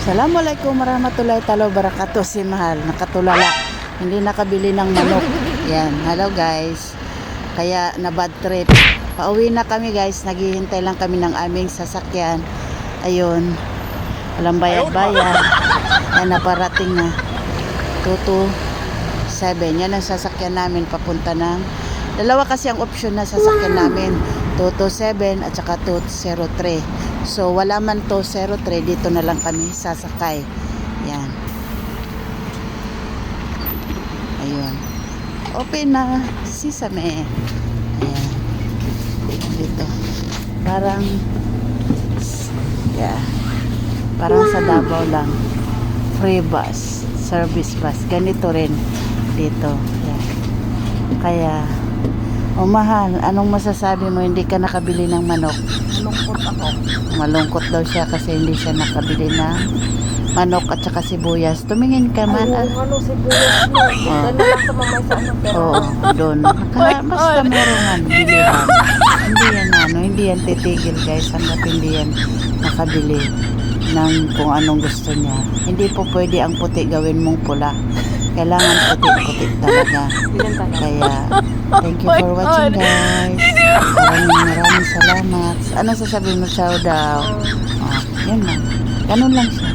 Assalamualaikum warahmatullahi taala wabarakatuh. Si Mahal nakatulala, hindi nakabili ng manok. Yan, hello guys. Kaya na bad trip. Pauwi na kami guys, naghihintay lang kami ng aming sasakyan. Ayun, walang bayad-bayad. Yan, naparating na 227. Yan ang sasakyan namin papunta ng dalawa kasi ang option na sasakyan namin, 227 at saka 203. So wala man 203, dito na lang kami sasakay. Yan. Ayun. Open na sesame. Ayan. Dito. Parang parang sa Davao lang. Free bus, service bus. Ganito rin dito. Yan. Kaya Mahal, anong masasabi mo hindi ka nakabili ng manok? Malungkot ako. Malungkot daw siya kasi hindi siya nakabili ng manok at saka sibuyas. Tumingin ka man. Ano sibuyas mo? Doon na lang tumamay sa ano pero. Oo, doon. Basta meron nga bilihan. Hindi yan titigil guys hanggat hindi yan nakabili ng kung anong gusto niya. Hindi po pwede ang puti gawin mong pula. Kailangan puti-puti talaga. Kaya thank you for watching guys. Maraming salamat. Ano sasabihin mo, ciao daw? Oh, yun lang. Ganun lang siya.